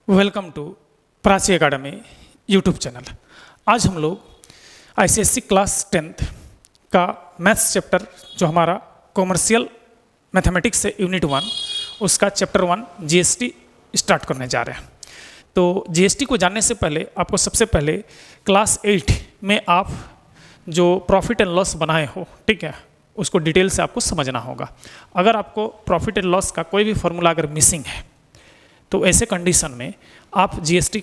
Welcome to Prachi Academy YouTube channel. आज हम लोग आईसीएसई क्लास 10th का मैथ्स चैप्टर जो हमारा कॉमर्शियल मैथमेटिक्स है यूनिट 1 उसका चैप्टर 1 जीएसटी स्टार्ट करने जा रहे हैं। तो जीएसटी को जानने से पहले आपको सबसे पहले क्लास 8 में आप जो प्रॉफिट एंड लॉस बनाए हो, ठीक है, उसको डिटेल से आपको समझना होगा। अगर आपको प्रॉफिट एंड लॉस का कोई भी फॉर्मूला अगर मिसिंग है तो ऐसे कंडीशन में आप जीएसटी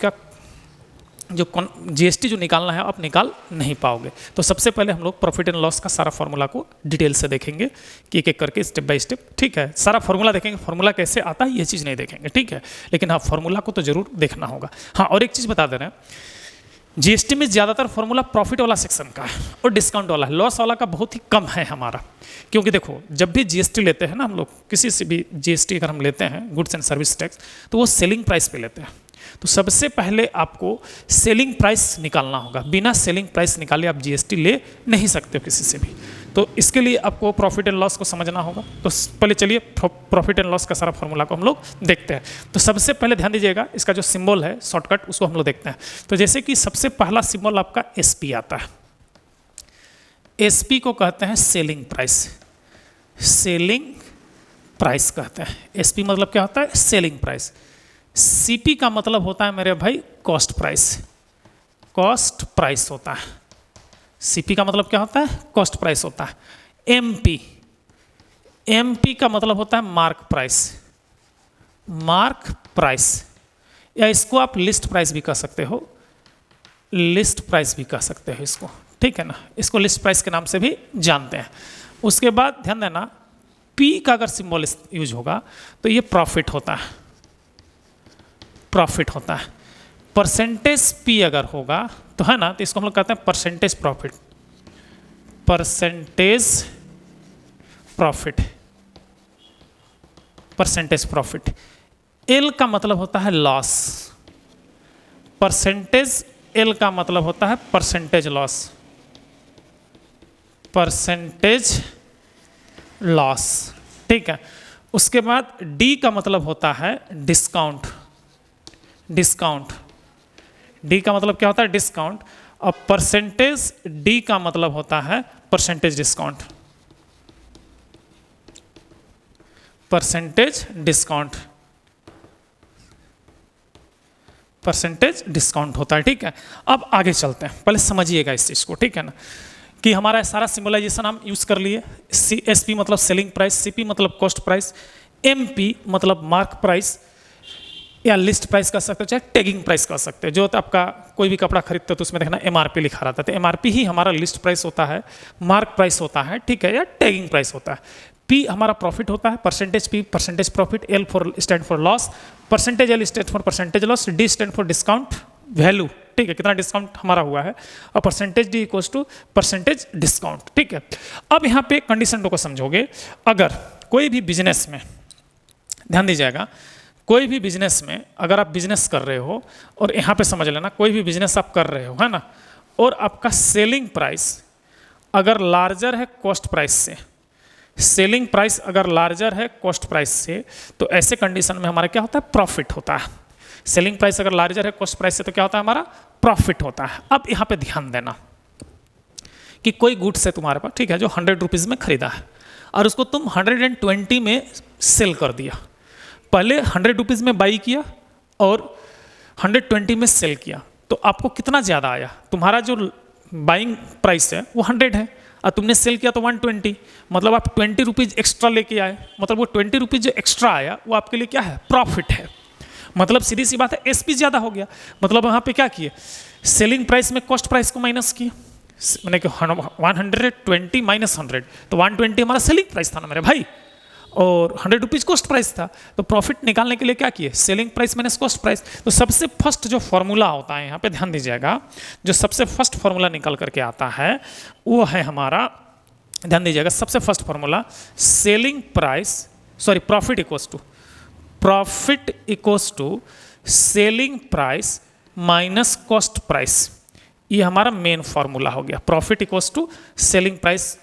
जो निकालना है आप निकाल नहीं पाओगे। तो सबसे पहले हम लोग प्रॉफिट एंड लॉस का सारा फार्मूला को डिटेल से देखेंगे कि एक एक करके स्टेप बाय स्टेप, ठीक है। सारा फार्मूला देखेंगे, फार्मूला कैसे आता है ये चीज़ नहीं देखेंगे, ठीक है, लेकिन हाँ फार्मूला को तो जरूर देखना होगा। हाँ, और एक चीज़ बता दे रहे हैं, जीएसटी में ज़्यादातर फार्मूला प्रॉफिट वाला सेक्शन का है और डिस्काउंट वाला है, लॉस वाला का बहुत ही कम है हमारा। क्योंकि देखो जब भी जीएसटी लेते हैं ना हम लोग, किसी से भी जीएसटी अगर हम लेते हैं गुड्स एंड सर्विस टैक्स, तो वो सेलिंग प्राइस पे लेते हैं। तो सबसे पहले आपको सेलिंग प्राइस निकालना होगा, बिना सेलिंग प्राइस निकाले आप जीएसटी ले नहीं सकते हो किसी से भी। तो इसके लिए आपको प्रॉफिट एंड लॉस को समझना होगा। तो पहले चलिए प्रॉफिट एंड लॉस का सारा फॉर्मूला को हम लोग देखते हैं। तो सबसे पहले ध्यान दीजिएगा, इसका जो सिंबल है शॉर्टकट उसको हम लोग देखते हैं। तो जैसे कि सबसे पहला सिंबल आपका एसपी आता है, एसपी को कहते हैं सेलिंग प्राइस, सेलिंग प्राइस कहते हैं। एसपी मतलब क्या होता है? Selling price. सीपी का मतलब होता है मेरे भाई कॉस्ट प्राइस, कॉस्ट प्राइस होता है। सीपी का मतलब क्या होता है? कॉस्ट प्राइस होता है। एमपी, एमपी का मतलब होता है मार्क प्राइस, मार्क प्राइस, या इसको आप लिस्ट प्राइस भी कह सकते हो, लिस्ट प्राइस भी कह सकते हो इसको, ठीक है ना, इसको लिस्ट प्राइस के नाम से भी जानते हैं। उसके बाद ध्यान देना, पी का अगर सिंबल यूज होगा तो ये प्रॉफिट होता है, प्रॉफिट होता है। परसेंटेज पी अगर होगा तो है ना, तो इसको हम लोग कहते हैं percentage profit, percentage profit, percentage profit. L का मतलब होता है लॉस, परसेंटेज एल का मतलब होता है परसेंटेज लॉस, परसेंटेज लॉस, ठीक है। उसके बाद डी का मतलब होता है डिस्काउंट, डिस्काउंट, डी का मतलब क्या होता है? डिस्काउंट। और परसेंटेज डी का मतलब होता है percentage discount, percentage discount, percentage discount होता है, ठीक है। अब आगे चलते हैं, पहले समझिएगा इस चीज को, ठीक है ना, कि हमारा सारा सिंबलाइजेशन हम यूज कर लिए। एसपी मतलब सेलिंग प्राइस, सीपी मतलब कॉस्ट प्राइस, एमपी मतलब मार्क प्राइस या लिस्ट प्राइस कह सकते हो, चाहे टैगिंग प्राइस कह सकते हो। जो तो आपका कोई भी कपड़ा खरीदते हो तो उसमें देखना एमआरपी लिखा रहता है, तो एमआरपी ही हमारा लिस्ट प्राइस होता है, मार्क प्राइस होता है, ठीक है, या टैगिंग प्राइस होता है। पी हमारा प्रॉफिट होता है, percentage P percentage profit, L for stand for loss, percentage L stand for percentage loss, D stand for discount value, ठीक है, कितना डिस्काउंट हमारा हुआ है, और percentage D equals to percentage discount, ठीक है। अब यहाँ पे कंडीशन को समझोगे, अगर कोई भी बिजनेस में, ध्यान दीजिएगा, कोई भी बिजनेस में अगर आप बिजनेस कर रहे हो, और यहाँ पे समझ लेना, कोई भी बिजनेस आप कर रहे हो, है ना, और आपका सेलिंग प्राइस अगर लार्जर है कॉस्ट प्राइस से, सेलिंग प्राइस अगर लार्जर है कॉस्ट प्राइस से, तो ऐसे कंडीशन में हमारा क्या होता है? प्रॉफिट होता है। सेलिंग प्राइस अगर लार्जर है कॉस्ट प्राइस से तो क्या होता है? हमारा प्रॉफिट होता है। अब यहाँ पे ध्यान देना कि कोई गुड्स है तुम्हारे पास, ठीक है, जो 100 रुपीज़ में खरीदा है और उसको तुम 120 में सेल कर दिया। पहले 100 रुपीज़ में बाई किया और 120 में सेल किया, तो आपको कितना ज़्यादा आया? तुम्हारा जो बाइंग प्राइस है वो 100 है और तुमने सेल किया तो 120, मतलब आप 20 रुपीज़ एक्स्ट्रा लेके आए, मतलब वो 20 रुपीज़ जो एक्स्ट्रा आया वो आपके लिए क्या है? प्रॉफिट है। मतलब सीधी सी बात है, एसपी ज़्यादा हो गया, मतलब वहाँ पे क्या किए? सेलिंग प्राइस में कॉस्ट प्राइस को माइनस किया, मैंने कि 120 माइनस 100, तो 120 हमारा सेलिंग प्राइस था ना मेरे भाई, और 100 रुपीज़ कॉस्ट प्राइस था। तो प्रॉफिट निकालने के लिए क्या किए? Selling price minus cost price. तो सबसे फर्स्ट जो फॉर्मूला होता है यहाँ पे ध्यान दीजिएगा, जो सबसे फर्स्ट फॉर्मूला निकल करके आता है वो है हमारा, ध्यान दीजिएगा, सबसे first formula selling price, sorry profit equals to, profit equals to selling price minus cost price. ये हमारा मेन फॉर्मूला हो गया, profit equals to selling price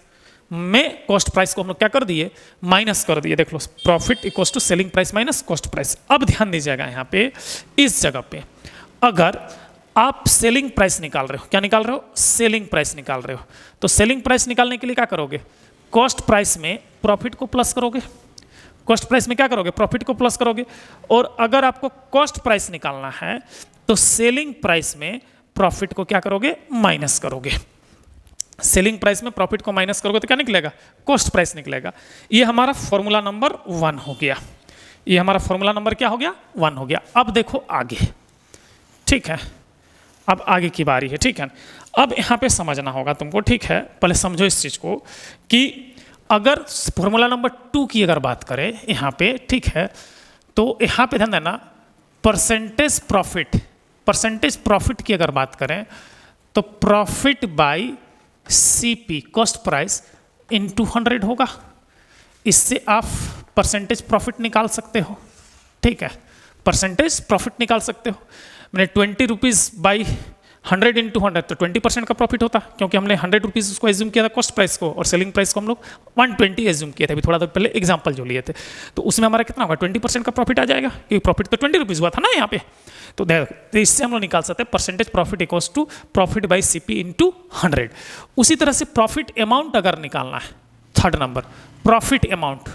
में कॉस्ट प्राइस को हम लोग क्या कर दिए, माइनस कर दिए। देख लो, profit equals to selling price minus cost price. अब ध्यान दीजिएगा यहाँ पे, इस जगह पे अगर आप सेलिंग प्राइस निकाल रहे हो, क्या निकाल रहे हो, सेलिंग प्राइस निकाल रहे हो, तो सेलिंग प्राइस निकालने के लिए क्या करोगे, कॉस्ट प्राइस में प्रॉफिट को प्लस करोगे। कॉस्ट प्राइस में क्या करोगे, प्रॉफिट को प्लस करोगे। और अगर आपको कॉस्ट प्राइस निकालना है तो सेलिंग प्राइस में प्रॉफिट को क्या करोगे, माइनस करोगे। सेलिंग प्राइस में प्रॉफिट को माइनस करोगे तो क्या निकलेगा, कॉस्ट प्राइस निकलेगा। ये हमारा फॉर्मूला नंबर 1 हो गया। ये हमारा फॉर्मूला नंबर क्या हो गया, 1 हो गया। अब देखो आगे, ठीक है, अब आगे की बारी है, ठीक है। अब यहाँ पे समझना होगा तुमको, ठीक है, पहले समझो इस चीज़ को कि अगर फॉर्मूला नंबर 2 की अगर बात करें यहाँ पे, ठीक है, तो यहाँ पे ध्यान देना, परसेंटेज प्रॉफिट की अगर बात करें तो profit by CP cost price into 100 होगा। इससे आप परसेंटेज प्रॉफिट निकाल सकते हो, ठीक है, परसेंटेज प्रॉफिट निकाल सकते हो। मैंने 20 रुपीज़ बाई 100 इंटू 100 तो 20% का प्रॉफिट होता, क्योंकि हमने 100 रुपीज़ उसको एज्यूम किया था कॉस्ट प्राइस को, और सेलिंग प्राइस को हम लोग 120 एज्यूम किए थे अभी थोड़ा देर पहले एग्जांपल जो लिए थे। तो उसमें हमारा कितना होगा, 20% का प्रॉफिट आ जाएगा, क्योंकि प्रॉफिट तो 20 रुपीज़ हुआ था ना यहाँ पे। तो इससे हम लोग निकाल सकते हैं percentage profit equals to profit by CP into 100। उसी तरह से प्रॉफिट अमाउंट अगर निकालना है, 3rd नंबर प्रॉफिट अमाउंट,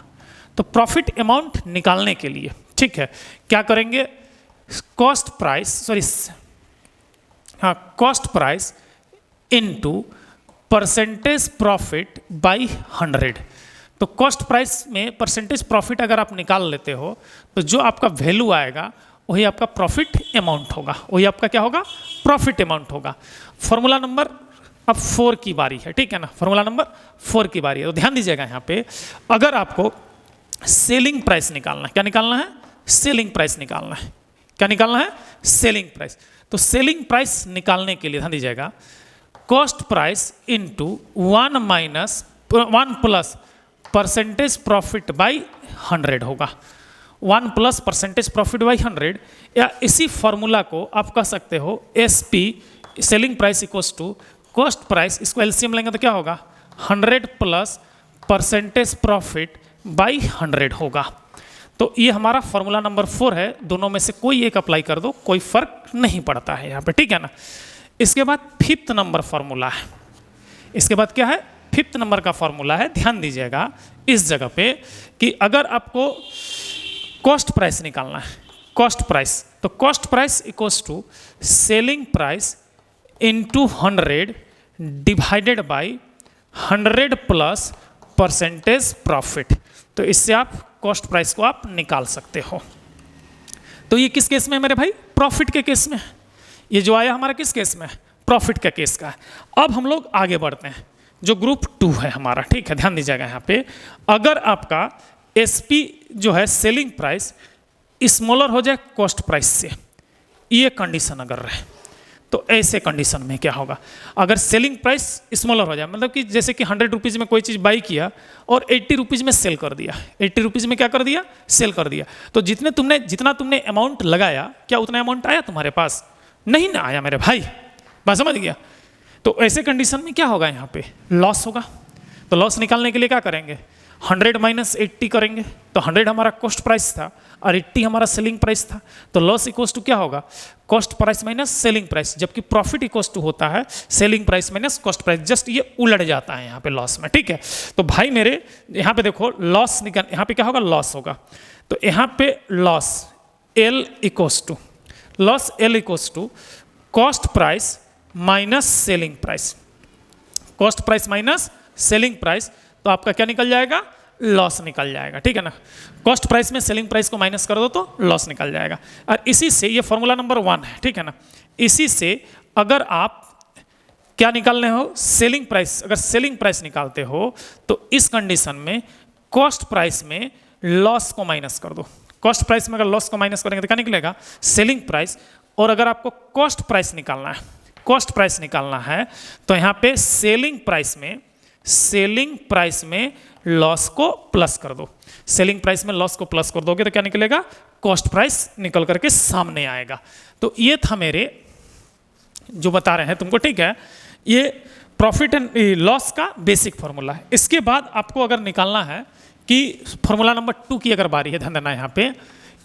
तो प्रॉफिट अमाउंट निकालने के लिए, ठीक है, क्या करेंगे, cost price into percentage profit by 100। तो कॉस्ट प्राइस में परसेंटेज प्रॉफिट अगर आप निकाल लेते हो तो जो आपका वैल्यू आएगा वही आपका प्रॉफिट अमाउंट होगा, वही आपका क्या होगा, प्रॉफिट अमाउंट होगा। फॉर्मूला नंबर अब 4 की बारी है, ठीक है ना, फॉर्मूला नंबर 4 की बारी है। तो ध्यान दीजिएगा यहाँ पे, अगर आपको सेलिंग प्राइस निकालना है, क्या निकालना है, सेलिंग प्राइस निकालना है, क्या निकालना है, सेलिंग प्राइस। तो सेलिंग प्राइस निकालने के लिए ध्यान दीजिएगा, cost price into 1 plus percentage profit by 100 होगा। 1 प्लस परसेंटेज प्रॉफिट बाई 100, या इसी फॉर्मूला को आप कह सकते हो SP selling price equals to cost price, इसको एलसीएम लेंगे तो क्या होगा, 100 प्लस परसेंटेज प्रॉफिट बाई 100 होगा। तो ये हमारा फॉर्मूला नंबर 4 है, दोनों में से कोई एक अप्लाई कर दो, कोई फर्क नहीं पड़ता है यहाँ पे, ठीक है ना। इसके बाद 5th नंबर फॉर्मूला है, इसके बाद क्या है, 5th नंबर का फॉर्मूला है। ध्यान दीजिएगा इस जगह पे कि अगर आपको कॉस्ट प्राइस निकालना है, कॉस्ट प्राइस, तो cost price equals to selling price into 100 divided by 100 plus percentage profit. तो इससे आप कॉस्ट प्राइस को आप निकाल सकते हो। तो ये किस केस में है मेरे भाई, प्रॉफिट के केस में। ये जो आया हमारा किस केस में, प्रॉफिट के केस का है। अब हम लोग आगे बढ़ते हैं, जो ग्रुप 2 है हमारा, ठीक है, ध्यान दीजिएगा यहाँ पे, अगर आपका एसपी जो है सेलिंग प्राइस स्मॉलर हो जाए कॉस्ट प्राइस से, ये कंडीशन अगर रहे, तो ऐसे कंडीशन में क्या होगा, अगर सेलिंग प्राइस स्मॉलर हो जाए, मतलब कि जैसे कि 100 रुपीज़ में कोई चीज़ बाई किया और 80 रुपीज़ में सेल कर दिया, 80 रुपीज़ में क्या कर दिया, सेल कर दिया, तो जितना तुमने अमाउंट लगाया, क्या उतना अमाउंट आया तुम्हारे पास, नहीं ना आया मेरे भाई, बात समझ गया। तो ऐसे कंडीशन में क्या होगा, यहाँ पे लॉस होगा। तो लॉस निकालने के लिए क्या करेंगे, 100 माइनस 80 करेंगे। तो 100 हमारा कॉस्ट प्राइस था और 80 हमारा सेलिंग प्राइस था। तो लॉस इक्वल्स टू क्या होगा, cost price minus selling price, जबकि प्रॉफिट इक्वल्स टू होता है selling price minus cost price. Just ये उलट जाता है यहाँ पे लॉस में, ठीक है। तो भाई मेरे यहाँ पे देखो लॉस निकाल, यहाँ पे क्या होगा, लॉस होगा। तो यहाँ पे loss L equals to cost price minus selling price, cost price minus selling price. तो आपका क्या निकल जाएगा, लॉस निकल जाएगा, ठीक है ना। कॉस्ट प्राइस में सेलिंग प्राइस को माइनस कर दो तो लॉस निकल जाएगा। और इसी से, ये फॉर्मूला नंबर 1 है, ठीक है ना। इसी से अगर आप क्या निकालने हो, सेलिंग प्राइस, अगर सेलिंग प्राइस निकालते हो तो इस कंडीशन में कॉस्ट प्राइस में लॉस को माइनस कर दो। कॉस्ट प्राइस में अगर लॉस को माइनस करेंगे तो क्या निकलेगा, सेलिंग प्राइस। और अगर आपको कॉस्ट प्राइस निकालना है, कॉस्ट प्राइस निकालना है, तो यहाँ पे सेलिंग प्राइस में लॉस को प्लस कर दो। सेलिंग प्राइस में लॉस को प्लस कर दोगे तो क्या निकलेगा, कॉस्ट प्राइस निकल करके सामने आएगा। तो ये था मेरे जो बता रहे हैं तुमको, ठीक है। ये प्रॉफिट एंड लॉस का बेसिक फॉर्मूला है। इसके बाद आपको अगर निकालना है कि फॉर्मूला नंबर 2 की अगर बारी है, ध्यान देना यहाँ पे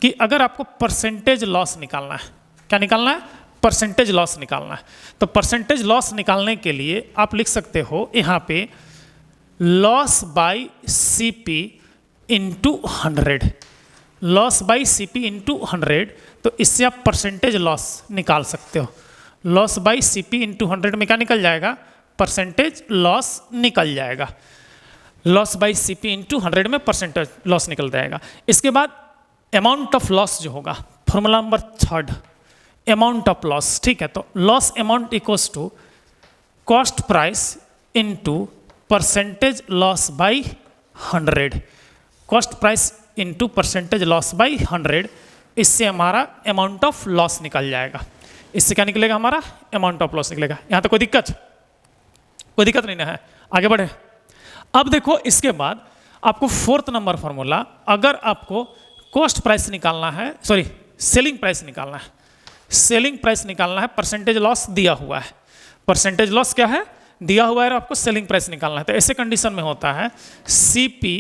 कि अगर आपको परसेंटेज लॉस निकालना है, क्या निकालना है? परसेंटेज लॉस निकालना है। तो परसेंटेज लॉस निकालने के लिए आप लिख सकते हो यहाँ पे loss by CP into 100, loss by CP into 100। तो इससे आप परसेंटेज लॉस निकाल सकते हो। लॉस बाई सीपी इंटू 100 में क्या निकल जाएगा? परसेंटेज लॉस निकल जाएगा। लॉस बाई सीपी इंटू 100 में परसेंटेज लॉस निकल जाएगा। इसके बाद अमाउंट ऑफ लॉस जो होगा, formula number 3, amount of loss, ठीक है। तो loss amount equals to cost price into percentage loss by 100, cost price into percentage loss by 100। इससे हमारा अमाउंट ऑफ लॉस निकल जाएगा। इससे क्या निकलेगा? हमारा अमाउंट ऑफ लॉस निकलेगा। यहाँ तो कोई दिक्कत नहीं ना है? आगे बढ़े। अब देखो इसके बाद आपको 4th नंबर फॉर्मूला, अगर आपको कॉस्ट प्राइस निकालना है, सॉरी सेलिंग प्राइस निकालना है, सेलिंग प्राइस निकालना है, परसेंटेज लॉस दिया हुआ है, परसेंटेज लॉस क्या है? दिया हुआ है, और आपको सेलिंग प्राइस निकालना है। तो ऐसे कंडीशन में होता है CP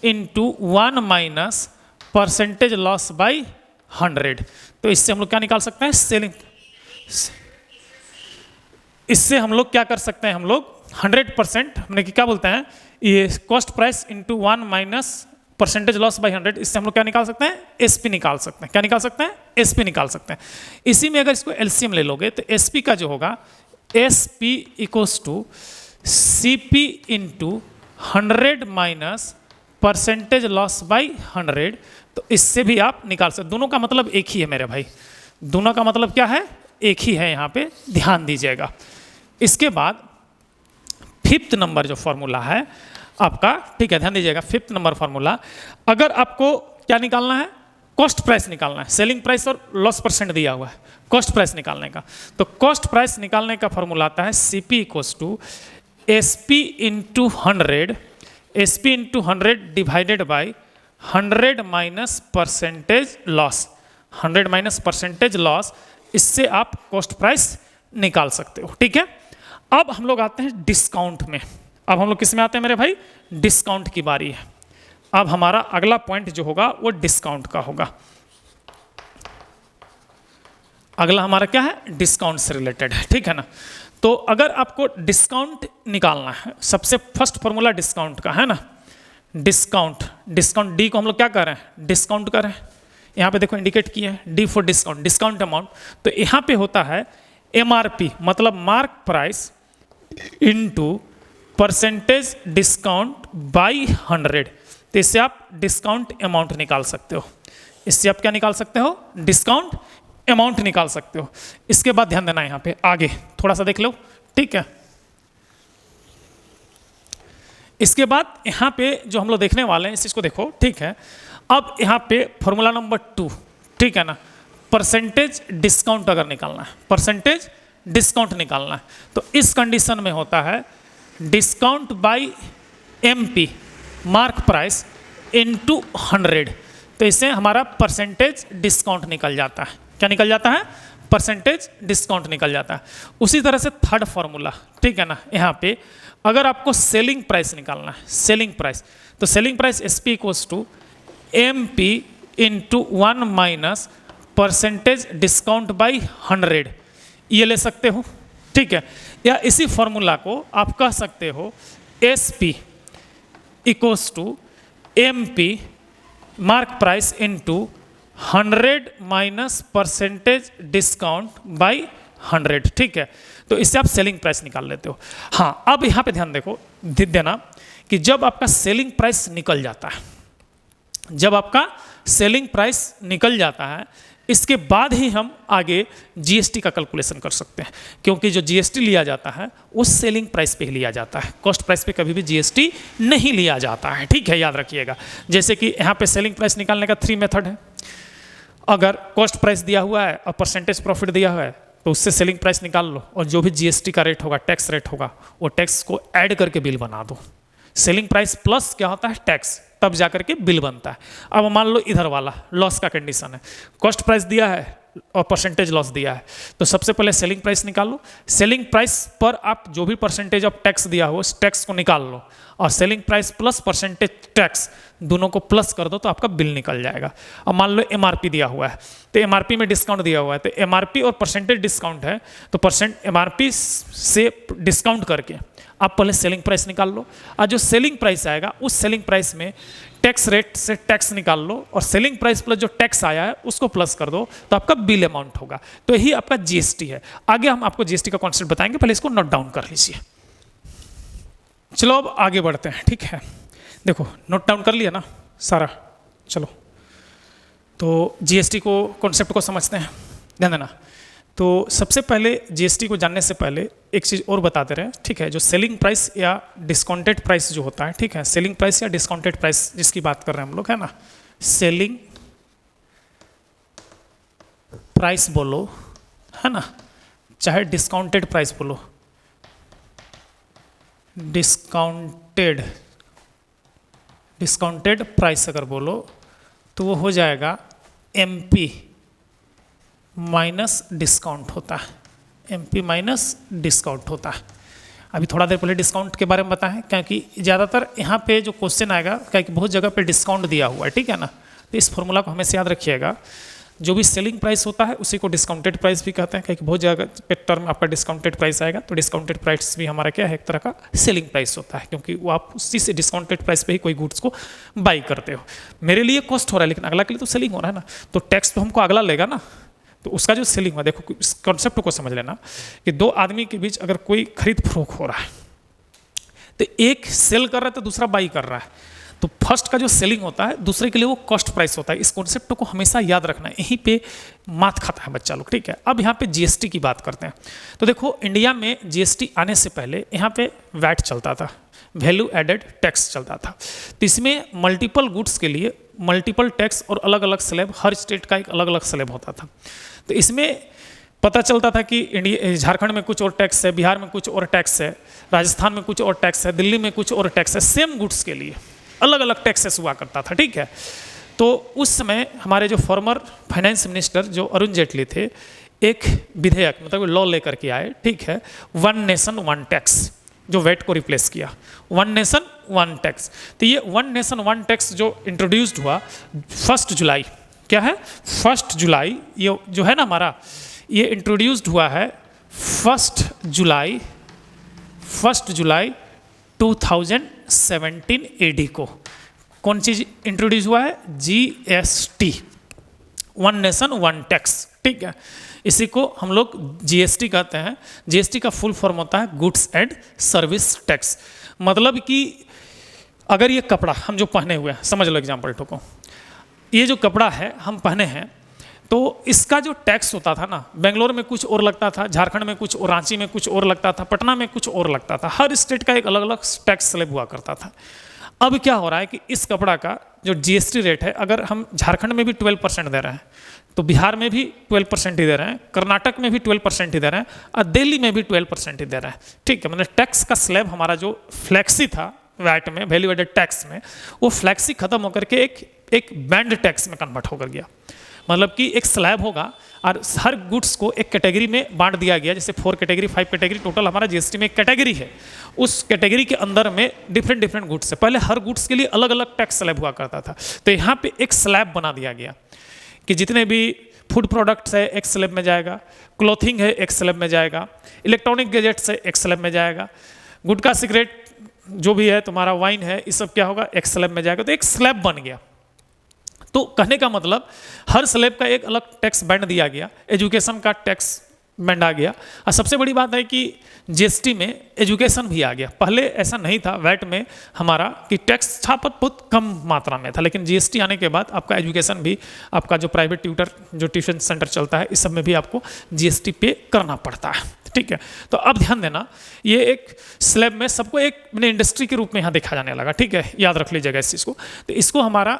into 1 minus percentage loss by 100। तो इससे हम लोग क्या निकाल सकते हैं? सेलिंग। इससे हम लोग क्या कर सकते हैं? हम लोग 100% हमने क्या बोलते हैं, ये cost price into 1 minus percentage loss by 100। इससे हम लोग क्या निकाल सकते हैं? SP निकाल सकते हैं। क्या निकाल सकते हैं? SP निकाल सकते हैं। इसी में अगर इसको LCM ले लोगे तो SP का जो होगा SP equals to CP into 100 minus percentage loss by 100। तो इससे भी आप निकाल सकते। दोनों का मतलब एक ही है मेरे भाई, दोनों का मतलब क्या है? एक ही है। यहाँ पे ध्यान दीजिएगा। इसके बाद 5th नंबर जो फॉर्मूला है आपका, ठीक है, ध्यान दीजिएगा। 5th नंबर फॉर्मूला, अगर आपको क्या निकालना है? कॉस्ट प्राइस निकालना है। सेलिंग प्राइस और लॉस परसेंट दिया हुआ है, कॉस्ट प्राइस निकालने का। तो कॉस्ट प्राइस निकालने का फॉर्मूला आता है CP equals to SP into 100, SP into 100 divided by 100 minus percentage loss, 100 minus percentage loss. इससे आप कॉस्ट प्राइस निकाल सकते हो, ठीक है। अब हम लोग आते हैं डिस्काउंट में। अब हम लोग किस में आते हैं मेरे भाई? डिस्काउंट की बारी है। अब हमारा अगला पॉइंट जो होगा वो डिस्काउंट का होगा। अगला हमारा क्या है? डिस्काउंट से रिलेटेड है, ठीक है ना। तो अगर आपको डिस्काउंट निकालना है, सबसे फर्स्ट फॉर्मूला डिस्काउंट का है ना, डिस्काउंट, डिस्काउंट डी को हम लोग क्या कर रहे हैं? डिस्काउंट कर रहे हैं। यहाँ पे देखो इंडिकेट किया है D for discount, discount amount. तो यहाँ पे होता है MRP, मतलब mark price into percentage discount by 100। तो इससे आप डिस्काउंट अमाउंट निकाल सकते हो। इससे आप क्या निकाल सकते हो? डिस्काउंट अमाउंट निकाल सकते हो। इसके बाद ध्यान देना, यहाँ पे आगे थोड़ा सा देख लो, ठीक है। इसके बाद यहाँ पे जो हम लोग देखने वाले हैं इस चीज को देखो, ठीक है। अब यहाँ पे फॉर्मूला नंबर 2, ठीक है ना, परसेंटेज डिस्काउंट अगर निकालना है, परसेंटेज डिस्काउंट निकालना है, तो इस कंडीशन में होता है discount by MP, mark price into 100। तो इससे हमारा परसेंटेज डिस्काउंट निकल जाता है। क्या निकल जाता है? परसेंटेज डिस्काउंट निकल जाता है। उसी तरह से 3rd फॉर्मूला, ठीक है ना, यहाँ पे अगर आपको सेलिंग प्राइस निकालना है, सेलिंग प्राइस, तो selling price SP equals to MP into 1 minus percentage discount by 100, ये ले सकते हो, ठीक है। या इसी फॉर्मूला को आप कह सकते हो SP equals to MP mark price into 100 minus percentage discount by 100, ठीक है। तो इससे आप सेलिंग प्राइस निकाल लेते हो। हाँ, अब यहाँ पे ध्यान देना कि जब आपका सेलिंग प्राइस निकल जाता है, जब आपका सेलिंग प्राइस निकल जाता है, इसके बाद ही हम आगे GST का कैलकुलेशन कर सकते हैं, क्योंकि जो GST लिया जाता है वो सेलिंग प्राइस पे ही लिया जाता है, कॉस्ट प्राइस पे कभी भी GST नहीं लिया जाता है, ठीक है, याद रखिएगा। जैसे कि यहाँ पे सेलिंग प्राइस निकालने का 3 मेथड है। अगर कॉस्ट प्राइस दिया हुआ है और परसेंटेज प्रॉफिट दिया हुआ है तो उससे सेलिंग प्राइस निकाल लो, और जो भी GST का रेट होगा, टैक्स रेट होगा, वो टैक्स को ऐड करके बिल बना दो। सेलिंग प्राइस प्लस क्या होता है? टैक्स, तब जाकर के बिल बनता है। अब मान लो इधर वाला लॉस का कंडीशन है, कॉस्ट प्राइस दिया है, और परसेंटेज लॉस दिया है। तो सबसे पहले सेलिंग प्राइस निकाल लो, सेलिंग प्राइस पर आप जो भी परसेंटेज ऑफ टैक्स दिया हो उस टैक्स को निकाल लो, और selling price plus percentage tax दोनों को प्लस कर दो तो आपका बिल निकल जाएगा। अब मान लो एमआरपी दिया हुआ है, तो एमआरपी में डिस्काउंट दिया हुआ है, तो एमआरपी और परसेंटेज डिस्काउंट है, तो एमआरपी से डिस्काउंट करके आप पहले सेलिंग प्राइस निकाल लो, और जो सेलिंग प्राइस आएगा उस सेलिंग प्राइस में टैक्स रेट से टैक्स निकाल लो, और सेलिंग प्राइस प्लस जो टैक्स आया है उसको प्लस कर दो, तो आपका बिल अमाउंट होगा। तो यही आपका जीएसटी है। आगे हम आपको जीएसटी का कॉन्सेप्ट बताएंगे, पहले इसको नोट डाउन कर लीजिए। चलो अब आगे बढ़ते हैं, ठीक है। देखो नोट डाउन कर लिया ना सारा, चलो तो जीएसटी को कॉन्सेप्ट को समझते हैं, ध्यान देना। तो सबसे पहले जीएसटी को जानने से पहले एक चीज़ और बता दे रहे हैं, ठीक है। जो सेलिंग प्राइस या डिस्काउंटेड प्राइस जो होता है, ठीक है, सेलिंग प्राइस या डिस्काउंटेड प्राइस जिसकी बात कर रहे हैं हम लोग, है ना, सेलिंग प्राइस बोलो, है ना, चाहे डिस्काउंटेड प्राइस बोलो, डिस्काउंटेड प्राइस अगर बोलो तो वो हो जाएगा एमपी माइनस डिस्काउंट होता है, एमपी माइनस डिस्काउंट होता है। अभी थोड़ा देर पहले डिस्काउंट के बारे में बताएं, क्योंकि ज़्यादातर यहाँ पे जो क्वेश्चन आएगा, क्योंकि बहुत जगह पे डिस्काउंट दिया हुआ है, ठीक है ना। तो इस फॉर्मूला को हमेशा याद रखिएगा, जो भी सेलिंग प्राइस होता है उसी को डिस्काउंटेड प्राइस भी कहते हैं, क्योंकि बहुत जगह पे टर्म आपका डिस्काउंटेड प्राइस आएगा, तो डिस्काउंटेड प्राइस भी हमारा क्या है, एक तरह का सेलिंग प्राइस होता है, क्योंकि वो आप उसी से डिस्काउंटेड प्राइस पे ही कोई गुड्स को बाई करते हो। मेरे लिए कॉस्ट हो रहा है लेकिन अगला के लिए तो सेलिंग हो रहा है ना, तो टैक्स तो हमको अगला लेगा ना, तो उसका जो सेलिंग है, देखो इस कॉन्सेप्ट को समझ लेना कि दो आदमी के बीच अगर कोई खरीद फरोख्त हो रहा है, तो एक सेल कर रहा है तो दूसरा बाई कर रहा है, तो फर्स्ट का जो सेलिंग होता है दूसरे के लिए वो कॉस्ट प्राइस होता है। इस कॉन्सेप्ट को हमेशा याद रखना है, यहीं पे मात खाता है बच्चा लोग, ठीक है। अब यहाँ पे जीएसटी की बात करते हैं। तो देखो इंडिया में जीएसटी आने से पहले यहाँ पे वैट चलता था, वैल्यू एडेड टैक्स चलता था। तो इसमें मल्टीपल गुड्स के लिए मल्टीपल टैक्स और अलग अलग स्लैब, हर स्टेट का एक अलग अलग स्लैब होता था। तो इसमें पता चलता था कि इंडिया, झारखंड में कुछ और टैक्स है, बिहार में कुछ और टैक्स है, राजस्थान में कुछ और टैक्स है, दिल्ली में कुछ और टैक्स है, सेम गुड्स के लिए अलग अलग टैक्सेस हुआ करता था, ठीक है। तो उस समय हमारे जो फॉर्मर फाइनेंस मिनिस्टर जो अरुण जेटली थे, एक विधेयक मतलब लॉ लेकर के आए, ठीक है, वन नेशन वन टैक्स, जो वेट को रिप्लेस किया, वन नेशन वन टैक्स। तो ये वन नेशन वन टैक्स जो इंट्रोड्यूस्ड हुआ 1 जुलाई, क्या है 1 जुलाई, ये जो है ना हमारा, ये इंट्रोड्यूस्ड हुआ है 1 जुलाई 2017 एडी को। कौन चीज इंट्रोड्यूस हुआ है, GST, one nation one tax, ठीक है। इसी को हम लोग जीएसटी कहते हैं। जीएसटी का फुल फॉर्म होता है गुड्स एंड सर्विस टैक्स। मतलब कि अगर ये कपड़ा हम जो पहने हुए हैं, समझ लो एग्जाम्पल ठोको, ये जो कपड़ा है हम पहने हैं, तो इसका जो टैक्स होता था ना, बेंगलोर में कुछ और लगता था, झारखंड में कुछ और, रांची में कुछ और लगता था, पटना में कुछ और लगता था, हर स्टेट का एक अलग अलग टैक्स स्लैब हुआ करता था। अब क्या हो रहा है कि इस कपड़ा का जो जीएसटी रेट है, अगर हम झारखंड में भी 12% दे रहे हैं, तो बिहार में भी 12% ही दे रहे हैं, कर्नाटक में भी 12% ही दे रहे हैं, और दिल्ली में भी 12% ही दे रहे हैं, ठीक है। मतलब टैक्स का स्लैब हमारा जो फ्लैक्सी था वैट में, वैल्यू एडेड टैक्स में, वो फ्लैक्सी खत्म होकर के एक बैंड टैक्स में कन्वर्ट होकर गया। मतलब कि एक स्लैब होगा और हर गुड्स को एक कैटेगरी में बांट दिया गया, जैसे 4 कैटेगरी 5 कैटेगरी, टोटल हमारा जीएसटी में एक कैटेगरी है। उस कैटेगरी के अंदर में डिफरेंट गुड्स है। पहले हर गुड्स के लिए अलग अलग टैक्स स्लैब हुआ करता था, तो यहाँ पे एक स्लैब बना दिया गया कि जितने भी फूड प्रोडक्ट्स है एक स्लैब में जाएगा, क्लॉथिंग है एक स्लैब में जाएगा, इलेक्ट्रॉनिक गैजेट्स है एक स्लैब में जाएगा, गुटखा सिगरेट जो भी है तुम्हारा, वाइन है, ये सब क्या होगा एक स्लैब में जाएगा। तो एक स्लैब बन गया। तो कहने का मतलब हर स्लैब का एक अलग टैक्स बैंड दिया गया, एजुकेशन का टैक्स बैंड आ गया। और सबसे बड़ी बात है कि जीएसटी में एजुकेशन भी आ गया। पहले ऐसा नहीं था वैट में हमारा कि टैक्स था बहुत कम मात्रा में था, लेकिन जीएसटी आने के बाद आपका एजुकेशन भी, आपका जो प्राइवेट ट्यूटर जो ट्यूशन सेंटर चलता है, इस सब में भी आपको जीएसटी पे करना पड़ता है, ठीक है। तो अब ध्यान देना, ये एक स्लैब में सबको एक मैंने इंडस्ट्री के रूप में यहाँ देखा जाने लगा, ठीक है, याद रख लीजिएगा इस चीज़ को। तो इसको हमारा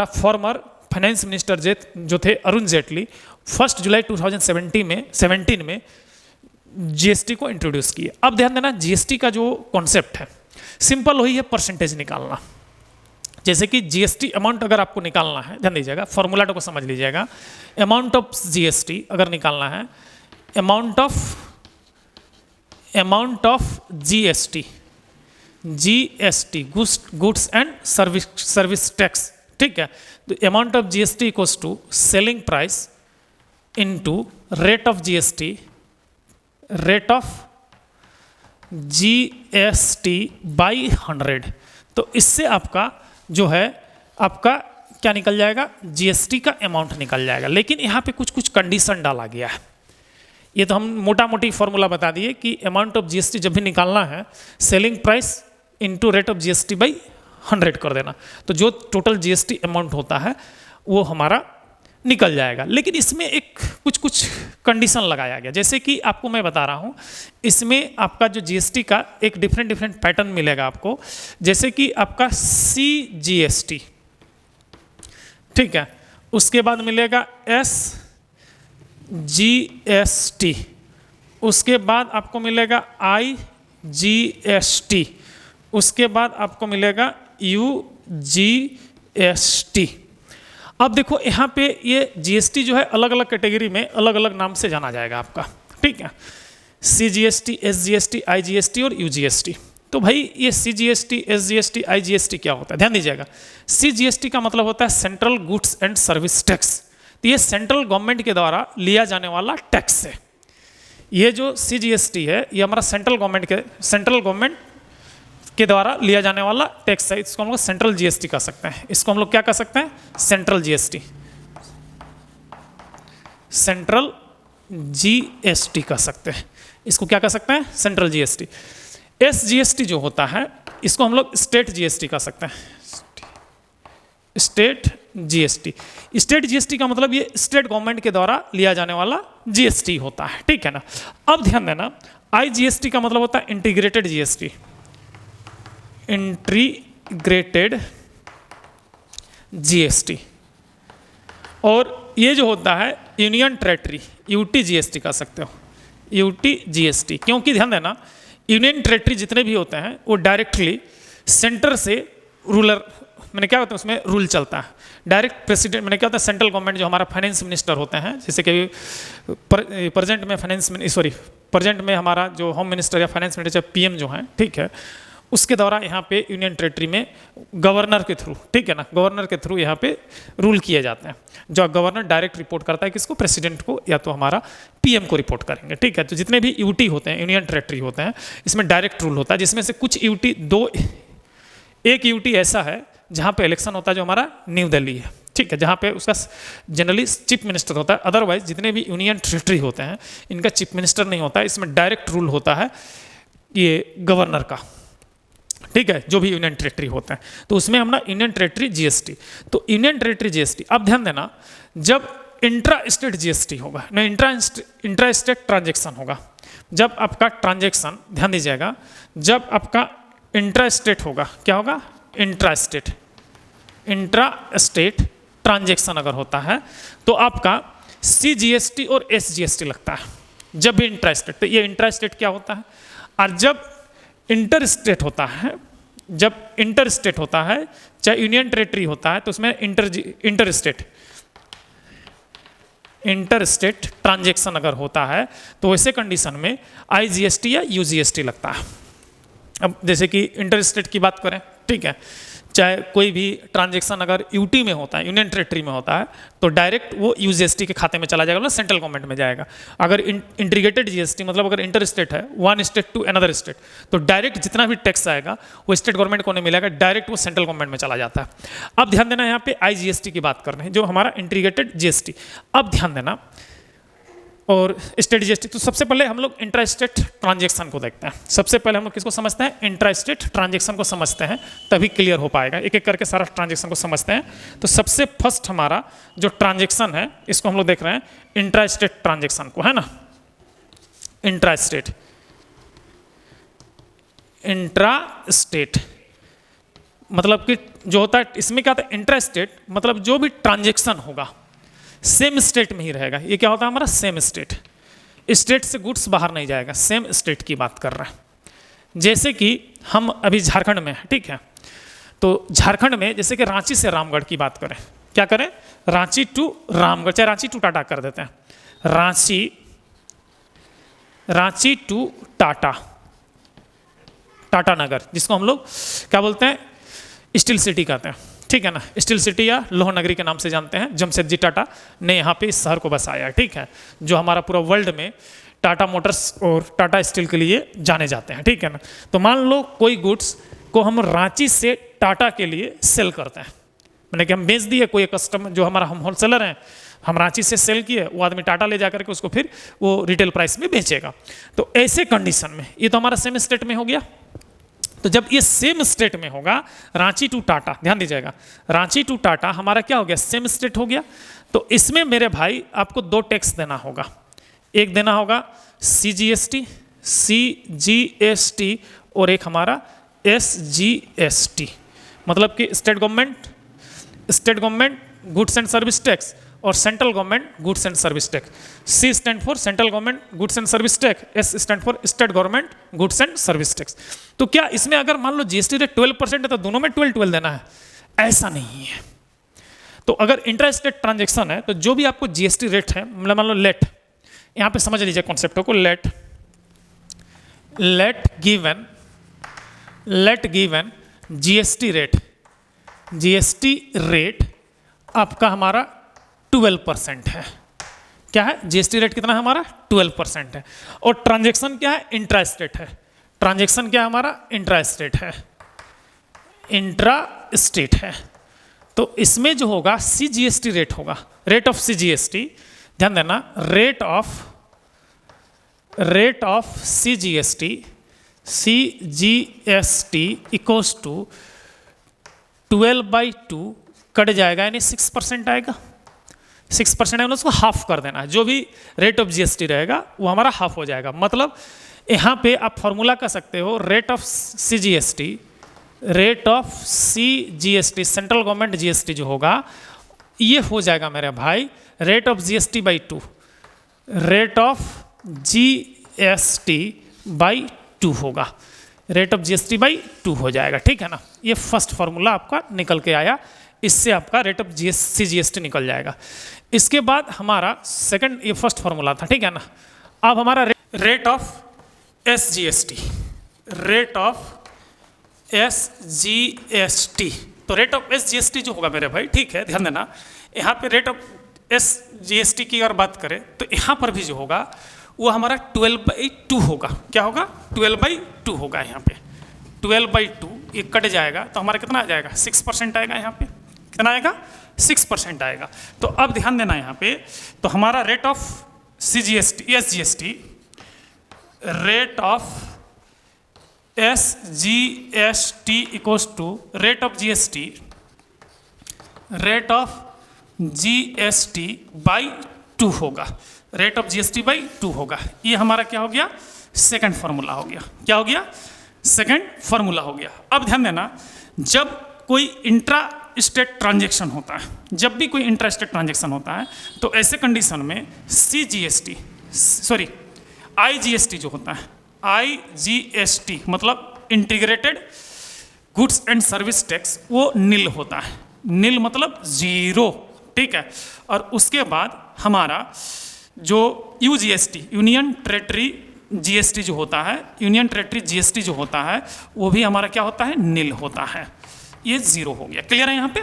फॉर्मर फाइनेंस मिनिस्टर जो थे अरुण जेटली 1 जुलाई 2017 में जीएसटी को इंट्रोड्यूस किए। अब ध्यान देना, जीएसटी का जो कॉन्सेप्ट है सिंपल वही है, परसेंटेज निकालना। जैसे कि जीएसटी अमाउंट अगर आपको निकालना है, ध्यान दीजिएगा, फॉर्मूला को समझ लीजिएगा। अमाउंट ऑफ जीएसटी अगर निकालना है, amount of GST, goods and service tax, ठीक है। तो amount of GST equals to selling price into rate of GST by 100। तो इससे आपका जो है आपका क्या निकल जाएगा, जीएसटी का अमाउंट निकल जाएगा। लेकिन यहाँ पे कुछ कुछ कंडीशन डाला गया है। ये तो हम मोटा मोटी फॉर्मूला बता दिए कि अमाउंट ऑफ जीएसटी जब भी निकालना है, selling price into rate of GST by 100 कर देना, तो जो टोटल जीएसटी अमाउंट होता है वो हमारा निकल जाएगा। लेकिन इसमें एक कुछ कंडीशन लगाया गया, जैसे कि आपको मैं बता रहा हूँ, इसमें आपका जो जीएसटी का एक डिफरेंट पैटर्न मिलेगा आपको। जैसे कि आपका CGST, ठीक है, उसके बाद मिलेगा SGST, उसके बाद आपको मिलेगा IGST, उसके बाद आपको मिलेगा UGST। अब देखो यहाँ पे ये जीएसटी जो है अलग अलग कैटेगरी में अलग अलग नाम से जाना जाएगा आपका, ठीक है। CGST, SGST, IGST और UGST। तो भाई ये CGST, SGST, IGST क्या होता है, ध्यान दीजिएगा। CGST का मतलब होता है central goods and service tax. तो ये सेंट्रल गवर्नमेंट के द्वारा लिया जाने वाला टैक्स है। ये जो CGST है ये हमारा सेंट्रल गवर्नमेंट के द्वारा लिया जाने वाला टैक्स है। इसको हम लोग सेंट्रल जीएसटी कह सकते हैं। इसको हम लोग क्या कह सकते हैं, सेंट्रल जीएसटी कह सकते हैं। इसको क्या कह सकते हैं, सेंट्रल जीएसटी। SGST जो होता है इसको हम लोग स्टेट जीएसटी कह सकते हैं, स्टेट जीएसटी का मतलब ये स्टेट गवर्नमेंट के द्वारा लिया जाने वाला जीएसटी होता है, ठीक है ना। अब ध्यान देना, IGST का मतलब होता है इंटीग्रेटेड जीएसटी। और ये जो होता है यूनियन टेरेटरी, UT जीएसटी कह सकते हो, UT जीएसटी। क्योंकि ध्यान देना, यूनियन टेरेटरी जितने भी होते हैं वो डायरेक्टली सेंटर से रूलर, मैंने क्या होता है उसमें रूल चलता है डायरेक्ट प्रेसिडेंट, मैंने क्या होता है सेंट्रल गवर्नमेंट जो हमारा फाइनेंस मिनिस्टर होते हैं, जैसे कि प्रेजेंट में हमारा जो होम मिनिस्टर या फाइनेंस मिनिस्टर PM जो हैं, ठीक है, उसके द्वारा यहाँ पे यूनियन टेरेटरी में गवर्नर के थ्रू, ठीक है ना, गवर्नर के थ्रू यहाँ पे रूल किए जाते हैं। जो गवर्नर डायरेक्ट रिपोर्ट करता है किसको, प्रेसिडेंट को, या तो हमारा PM को रिपोर्ट करेंगे, ठीक है। तो जितने भी UT होते हैं, यूनियन टेरेटरी होते हैं, इसमें डायरेक्ट रूल होता है, जिसमें से कुछ UT एक UT ऐसा है जहाँ पे इलेक्शन होता है जो हमारा न्यू दिल्ली है, ठीक है, जहाँ पे उसका जनरली चीफ मिनिस्टर होता है। अदरवाइज जितने भी यूनियन टेरेटरी होते हैं इनका चीफ मिनिस्टर नहीं होता है, इसमें डायरेक्ट रूल होता है ये गवर्नर का, ठीक है, जो भी यूनियन टेरेटरी होते हैं। तो उसमें हमारा यूनियन टेरेटरी जीएसटी। तो यूनियन टेरेटरी जीएसटी, अब ध्यान देना, जब इंट्रा स्टेट जीएसटी होगा ना, इंट्रा स्टेट ट्रांजेक्शन होगा, जब आपका ट्रांजेक्शन, ध्यान दीजिएगा, जब आपका इंट्रा स्टेट होगा, क्या होगा, इंट्रा स्टेट ट्रांजेक्शन अगर होता है तो आपका CGST और SGST लगता है, जब भी इंट्रा स्टेट। तो ये इंट्रा स्टेट क्या होता है, और जब इंटर स्टेट होता है, चाहे यूनियन टेरेटरी होता है, तो उसमें इंटर स्टेट ट्रांजेक्शन अगर होता है तो वैसे कंडीशन में IGST या UGST लगता है। अब जैसे कि इंटर स्टेट की बात करें, ठीक है, चाहे कोई भी ट्रांजेक्शन अगर UT में होता है, यूनियन टेरेटरी में होता है, तो डायरेक्ट वो UGST के खाते में चला जाएगा, मतलब सेंट्रल गवर्नमेंट में जाएगा। अगर इंटीग्रेटेड जीएसटी मतलब अगर इंटर स्टेट है, one state to another state, तो डायरेक्ट जितना भी टैक्स आएगा वो स्टेट गवर्नमेंट को नहीं मिलेगा, डायरेक्ट वो सेंट्रल गवर्नमेंट में चला जाता है। अब ध्यान देना, यहाँ पे IGST की बात कर रहे हैं, जो हमारा इंटीग्रेटेड जीएसटी। अब ध्यान देना, और स्टेट जीएसटी। तो सबसे पहले हम लोग इंट्रा स्टेट ट्रांजेक्शन को देखते हैं। सबसे पहले हम लोग किसको समझते हैं, इंट्रा स्टेट ट्रांजेक्शन को समझते हैं, तभी क्लियर हो पाएगा। एक एक करके सारा ट्रांजेक्शन को समझते हैं। तो सबसे फर्स्ट हमारा जो ट्रांजेक्शन है, इसको हम लोग देख रहे हैं इंट्रा स्टेट ट्रांजेक्शन को, है ना। इंट्रा स्टेट मतलब कि जो होता है, इसमें क्या होता है, इंट्रा स्टेट मतलब जो भी ट्रांजेक्शन होगा सेम स्टेट में ही रहेगा। ये क्या होता है हमारा, सेम स्टेट से गुड्स बाहर नहीं जाएगा, सेम स्टेट की बात कर रहे हैं। जैसे कि हम अभी झारखंड में हैं, ठीक है, तो झारखंड में जैसे कि रांची से रामगढ़ की बात करें, क्या करें, रांची टू रामगढ़, चाहे रांची टू टाटा कर देते हैं, रांची टू टाटा, टाटा नगर, जिसको हम लोग क्या बोलते हैं, स्टील सिटी कहते हैं, ठीक है ना, स्टील सिटी या लोह नगरी के नाम से जानते हैं। जमशेदजी टाटा ने यहाँ पे इस शहर को बसाया, ठीक है, जो हमारा पूरा वर्ल्ड में टाटा मोटर्स और टाटा स्टील के लिए जाने जाते हैं, ठीक है ना। तो मान लो कोई गुड्स को हम रांची से टाटा के लिए सेल करते हैं, मैंने कि हम बेच दिए, कोई कस्टमर जो हमारा हम होलसेलर हैं, हम रांची से सेल किए, वो आदमी टाटा ले जाकर के उसको फिर वो रिटेल प्राइस में बेचेगा। तो ऐसे कंडीशन में ये तो हमारा सेम स्टेट में हो गया। तो जब ये सेम स्टेट में होगा, रांची टू टाटा, ध्यान दीजिएगा, रांची टू टाटा हमारा क्या हो गया, सेम स्टेट हो गया। तो इसमें मेरे भाई आपको दो टैक्स देना होगा, एक देना होगा CGST, और एक हमारा SGST, मतलब कि state government goods and service tax और central government goods and service tax. C stand for central government goods and service tax, S stand for state government goods and service tax. तो क्या इसमें अगर मान लो GST rate 12% है तो दोनों में 12 देना है? ऐसा नहीं है। तो अगर इंटर स्टेट ट्रांजेक्शन है तो जो भी आपको GST रेट है, मतलब मान लो लेट, यहाँ पे समझ लीजिए कॉन्सेप्ट को, लेट गिवन GST रेट आपका हमारा 12% है। क्या है? GST रेट कितना है हमारा? 12% है। और ट्रांजेक्शन क्या है? इंट्रा स्टेट है। ट्रांजेक्शन क्या है हमारा? इंट्रा स्टेट है। तो इसमें जो होगा CGST रेट होगा, रेट ऑफ CGST, ध्यान देना, rate of CGST equals to 12/2 कट जाएगा, यानी 6% आएगा। 6% है, उसको हाफ कर देना है। जो भी रेट ऑफ GST रहेगा वो हमारा हाफ हो जाएगा। मतलब यहाँ पे आप फॉर्मूला कर सकते हो, rate of CGST central government GST जो होगा ये हो जाएगा मेरे भाई rate of GST by 2, rate of GST by 2 होगा, रेट ऑफ GST by 2 हो जाएगा, ठीक है ना। ये फर्स्ट फॉर्मूला आपका निकल के आया, इससे आपका रेट ऑफ CGST निकल जाएगा। इसके बाद हमारा सेकंड, ये फर्स्ट फॉर्मूला था, ठीक है ना। अब हमारा रेट ऑफ SGST, तो रेट ऑफ SGST जो होगा मेरे भाई, ठीक है, ध्यान देना, यहाँ पे रेट ऑफ SGST की अगर बात करें तो यहाँ पर भी जो होगा वो हमारा 12/2 होगा। क्या होगा? 12/2 होगा। यहाँ पे 12/2 ये कट जाएगा तो हमारा कितना आ जाएगा? 6% आएगा। यहाँ पे कितना आएगा? 6% आएगा। तो अब ध्यान देना यहाँ पे, तो हमारा rate of SGST, rate of SGST equals to rate of GST by 2 होगा, रेट ऑफ GST by 2 होगा। ये हमारा क्या हो गया? सेकंड फॉर्मूला हो गया। क्या हो गया? सेकंड फॉर्मूला हो गया। अब ध्यान देना, जब कोई इंट्रा स्टेट ट्रांजेक्शन होता है, जब भी कोई इंट्रा स्टेट ट्रांजेक्शन होता है तो ऐसे कंडीशन में IGST जो होता है, IGST मतलब integrated goods and service tax, वो नील होता है। नील मतलब 0, ठीक है। और उसके बाद हमारा जो UGST, यूनियन टेरेटरी GST जो होता है, यूनियन टेरेटरी GST जो होता है वो भी हमारा क्या होता है? नील होता है। ये 0 हो गया। क्लियर है यहाँ पे?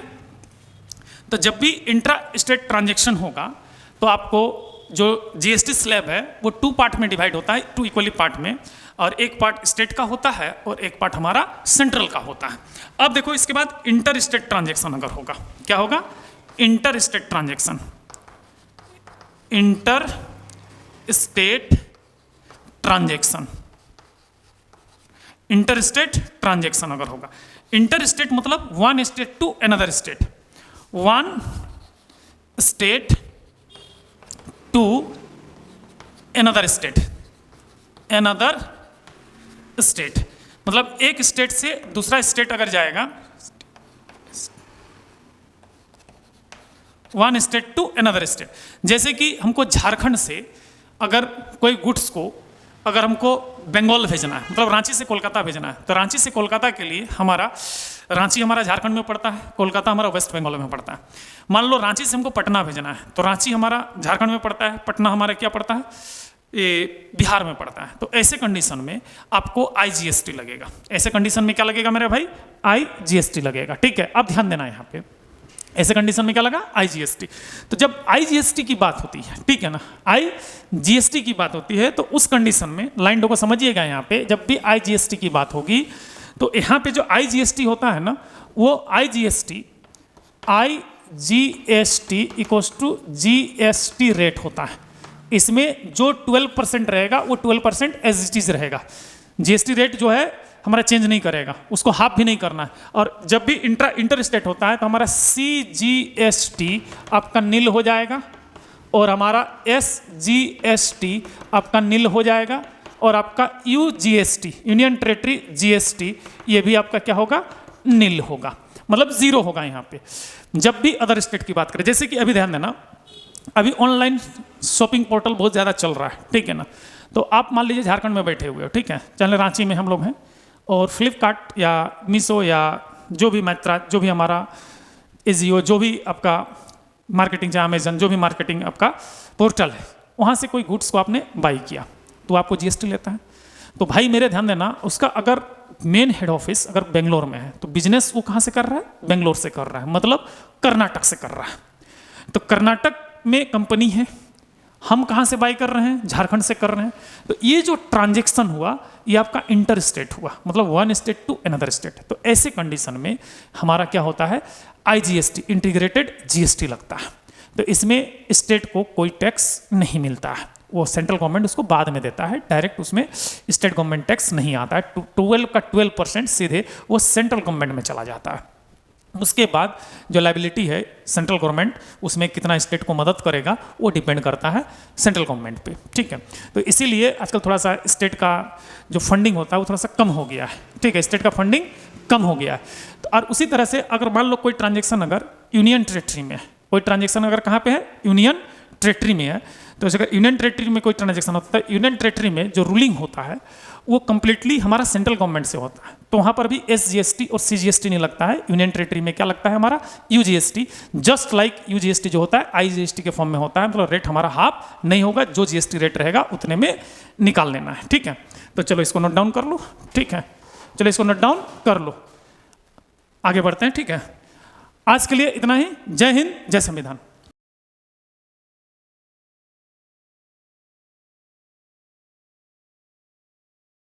तो जब भी इंट्रा स्टेट ट्रांजेक्शन होगा तो आपको जो GST स्लैब है वो 2 पार्ट में डिवाइड होता है, 2 इक्वली पार्ट में, और एक पार्ट स्टेट का होता है और एक पार्ट हमारा सेंट्रल का होता है। अब देखो इसके बाद इंटर स्टेट ट्रांजेक्शन अगर होगा, क्या होगा? Inter state transaction, inter state transaction अगर होगा, इंटर स्टेट मतलब one state to another state, one state to another state, मतलब एक स्टेट से दूसरा स्टेट अगर जाएगा, one state to another state. जैसे कि हमको झारखंड से अगर कोई गुड्स को अगर हमको बंगाल भेजना है, मतलब रांची से कोलकाता भेजना है, तो रांची से कोलकाता के लिए हमारा रांची हमारा झारखंड में पड़ता है, कोलकाता हमारा वेस्ट बंगाल में पड़ता है। मान लो रांची से हमको पटना भेजना है, तो रांची हमारा झारखंड में पड़ता है, पटना हमारा क्या पड़ता है, ये बिहार में पड़ता है। तो ऐसे कंडीशन में आपको IGST लगेगा। ऐसे कंडीशन में क्या लगेगा मेरे भाई, IGST लगेगा। ठीक है, अब ध्यान देना यहाँ पे, ऐसे कंडीशन में क्या लगा, IGST। तो जब IGST की बात होती है, ठीक है ना, IGST की बात होती है, तो उस कंडीशन में लाइन को समझिएगा, यहाँ पे जब भी IGST की बात होगी तो यहाँ पे जो IGST होता है ना, वो IGST equals to GST rate होता है। इसमें जो 12% रहेगा वो 12% एज इट इज रहेगा। GST रेट जो है हमारा चेंज नहीं करेगा, उसको हाफ भी नहीं करना है। और जब भी इंटर स्टेट होता है तो हमारा CGST आपका नील हो जाएगा और हमारा SGST आपका नील हो जाएगा और आपका UGST यूनियन टेरेटरी GST ये भी आपका क्या होगा, नील होगा, मतलब जीरो होगा यहाँ पे। जब भी अदर स्टेट की बात करें, जैसे कि अभी ध्यान देना, अभी ऑनलाइन शॉपिंग पोर्टल बहुत ज़्यादा चल रहा है, ठीक है ना। तो आप मान लीजिए झारखंड में बैठे हुए हो, ठीक है, चले रांची में हम लोग हैं, और फ्लिपकार्ट या मीशो या जो भी मैत्रा, जो भी हमारा एजियो, जो भी आपका मार्केटिंग, चाहे अमेजन, जो भी मार्केटिंग आपका पोर्टल है, वहाँ से कोई गुड्स को आपने बाई किया तो आपको GST लेता है। तो भाई मेरे ध्यान देना, उसका अगर मेन हेड ऑफिस अगर बेंगलोर में है तो बिजनेस वो कहाँ से कर रहा है, बेंगलोर से कर रहा है, मतलब कर्नाटक से कर रहा है। तो कर्नाटक में कंपनी है, हम कहाँ से बाई कर रहे हैं, झारखंड से कर रहे हैं। तो ये जो ट्रांजेक्शन हुआ ये आपका इंटर स्टेट हुआ, मतलब one state to another state. तो ऐसे कंडीशन में हमारा क्या होता है, IGST इंटीग्रेटेड GST लगता है। तो इसमें स्टेट को कोई टैक्स नहीं मिलता है, वो सेंट्रल गवर्नमेंट उसको बाद में देता है, डायरेक्ट उसमें स्टेट गवर्नमेंट टैक्स नहीं आता है। 12 का 12% सीधे वो सेंट्रल गवर्नमेंट में चला जाता है। उसके बाद जो लायबिलिटी है सेंट्रल गवर्नमेंट, उसमें कितना स्टेट को मदद करेगा वो डिपेंड करता है सेंट्रल गवर्नमेंट पे, ठीक है। तो इसीलिए आजकल थोड़ा सा स्टेट का जो फंडिंग होता है वो थोड़ा सा कम हो गया है, ठीक है, स्टेट का फंडिंग कम हो गया है। तो और उसी तरह से अगर मान लो कोई ट्रांजेक्शन अगर यूनियन टेरेटरी में है, कोई ट्रांजेक्शन अगर कहाँ पे है, यूनियन टेरेटरी में है, तो अगर यूनियन टेरेटरी में कोई ट्रांजेक्शन होता है, यूनियन टेरेटरी में जो रूलिंग होता है वो कंप्लीटली हमारा सेंट्रल गवर्नमेंट से होता है। तो वहाँ पर भी SGST और CGST नहीं लगता है। यूनियन टेरेटरी में क्या लगता है हमारा, UGST। जस्ट लाइक UGST जो होता है IGST के फॉर्म में होता है, मतलब रेट हमारा हाफ नहीं होगा, जो GST रेट रहेगा उतने में निकाल लेना है, ठीक है। तो चलो इसको नोट डाउन कर लो, ठीक है, चलो इसको नोट डाउन कर लो, आगे बढ़ते हैं, ठीक है। आज के लिए इतना ही। जय हिंद, जय संविधान।